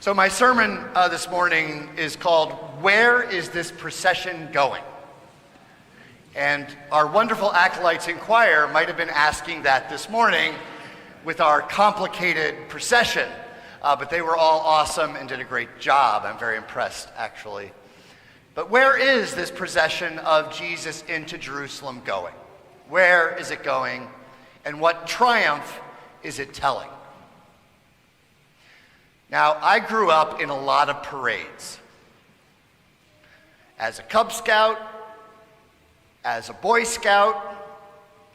So my sermon this morning is called, Where is this procession going? And our wonderful acolytes in choir might have been asking that this morning with our complicated procession, but they were all awesome and did a great job. I'm very impressed, actually. But where is this procession of Jesus into Jerusalem going? Where is it going? And what triumph is it telling? Now, I grew up in a lot of parades. As a Cub Scout, as a Boy Scout,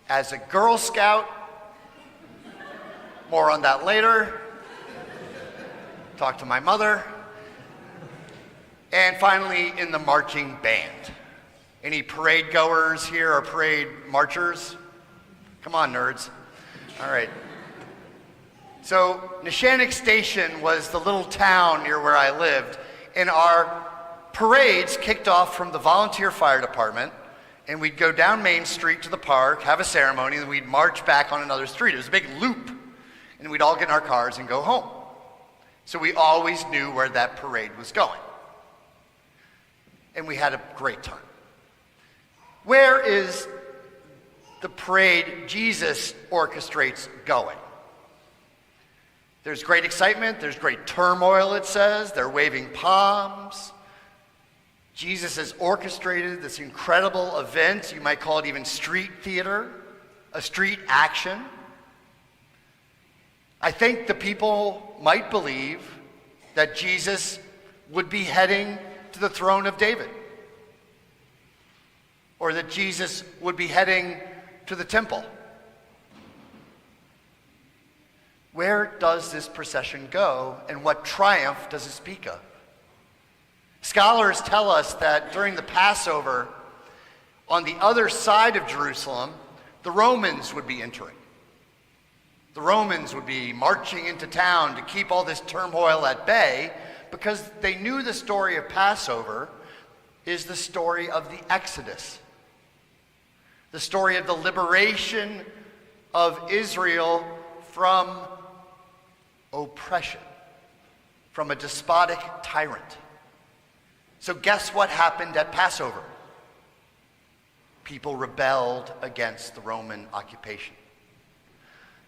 as a Girl Scout. More on that later. Talk to my mother. And finally, in the marching band. Any parade goers here or parade marchers? Come on, nerds. All right. So Neshannock Station was the little town near where I lived, and our parades kicked off from the volunteer fire department, and we'd go down Main Street to the park, have a ceremony, and we'd march back on another street. It was a big loop, and we'd all get in our cars and go home. So we always knew where that parade was going, and we had a great time. Where is the parade Jesus orchestrates going? There's great excitement, there's great turmoil, it says. They're waving palms. Jesus has orchestrated this incredible event. You might call it even street theater, a street action. I think the people might believe that Jesus would be heading to the throne of David, or that Jesus would be heading to the temple. Where does this procession go, and what triumph does it speak of? Scholars tell us that during the Passover, on the other side of Jerusalem, the Romans would be entering. The Romans would be marching into town to keep all this turmoil at bay, because they knew the story of Passover is the story of the Exodus, the story of the liberation of Israel from oppression, from a despotic tyrant. So guess what happened at Passover? People rebelled against the Roman occupation.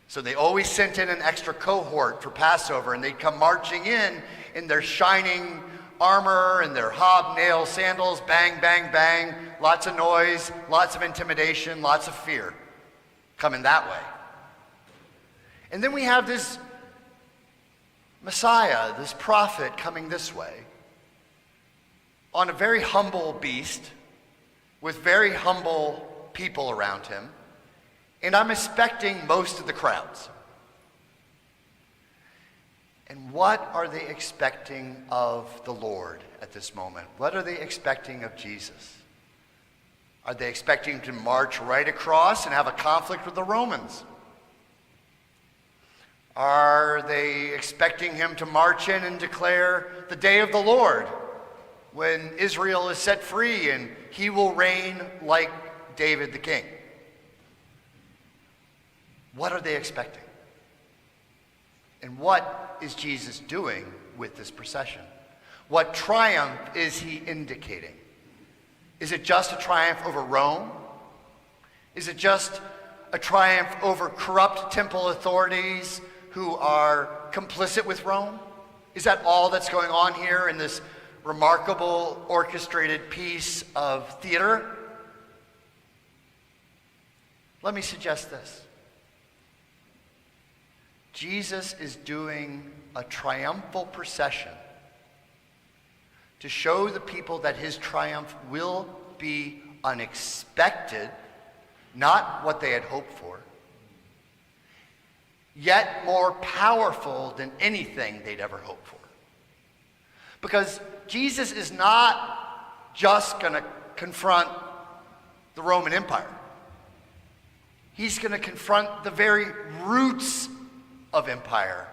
So they always sent in an extra cohort for Passover, and they'd come marching in their shining armor and their hobnail sandals, bang, bang, bang, lots of noise, lots of intimidation, lots of fear coming that way. And then we have this Messiah, this prophet, coming this way on a very humble beast with very humble people around him, and I'm expecting most of the crowds. And what are they expecting of the Lord at this moment? What are they expecting of Jesus? Are they expecting to march right across and have a conflict with the Romans? Are they expecting him to march in and declare the day of the Lord, when Israel is set free and he will reign like David the king? What are they expecting? And what is Jesus doing with this procession? What triumph is he indicating? Is it just a triumph over Rome? Is it just a triumph over corrupt temple authorities who are complicit with Rome? Is that all that's going on here in this remarkable orchestrated piece of theater? Let me suggest this. Jesus is doing a triumphal procession to show the people that his triumph will be unexpected, not what they had hoped for, yet more powerful than anything they'd ever hoped for. Because Jesus is not just going to confront the Roman Empire. He's going to confront the very roots of empire,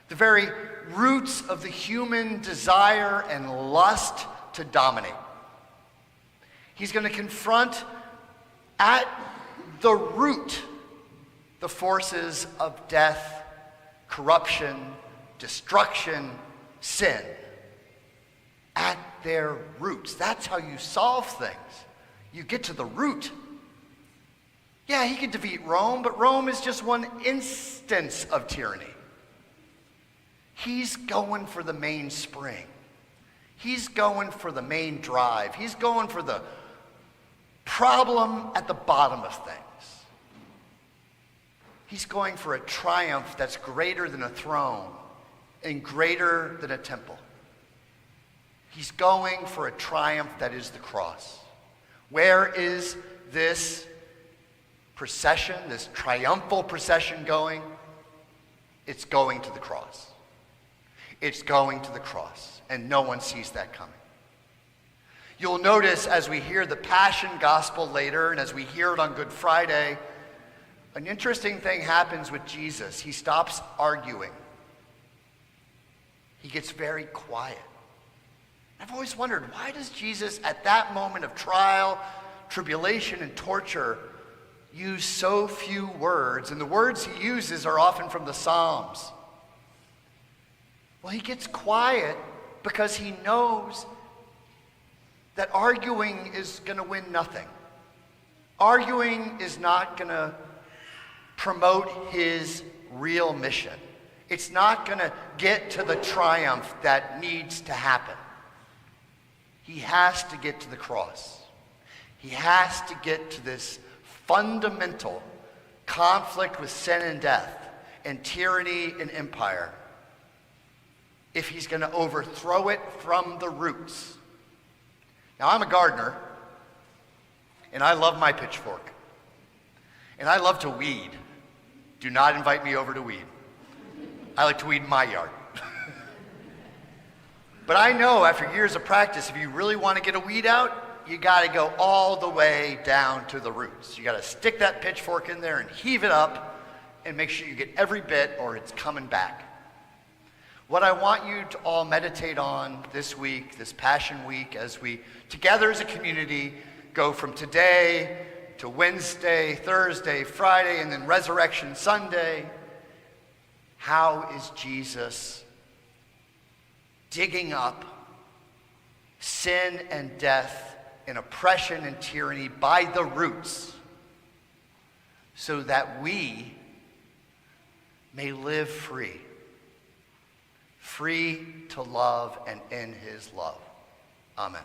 the very roots of the human desire and lust to dominate. He's going to confront at the root the forces of death, corruption, destruction, sin at their roots. That's how you solve things. You get to the root. Yeah, he can defeat Rome, but Rome is just one instance of tyranny. He's going for the mainspring. He's going for the main drive. He's going for the problem at the bottom of things. He's going for a triumph that's greater than a throne and greater than a temple. He's going for a triumph that is the cross. Where is this procession, this triumphal procession going? It's going to the cross. It's going to the cross, and no one sees that coming. You'll notice as we hear the Passion Gospel later, and as we hear it on Good Friday, an interesting thing happens with Jesus. He stops arguing. He gets very quiet. I've always wondered, why does Jesus, at that moment of trial, tribulation, and torture, use so few words? And the words he uses are often from the Psalms. Well, he gets quiet because he knows that arguing is going to win nothing. Arguing is not going to promote his real mission. It's not going to get to the triumph that needs to happen. He has to get to the cross. He has to get to this fundamental conflict with sin and death and tyranny and empire if he's going to overthrow it from the roots. Now, I'm a gardener, and I love my pitchfork, and I love to weed. Do not invite me over to weed. I like to weed my yard. But I know after years of practice, if you really want to get a weed out, you got to go all the way down to the roots. You got to stick that pitchfork in there and heave it up and make sure you get every bit or it's coming back. What I want you to all meditate on this week, this Passion Week, as we together as a community go from today to Wednesday, Thursday, Friday, and then Resurrection Sunday. How is Jesus digging up sin and death and oppression and tyranny by the roots so that we may live free? Free to love and in his love. Amen.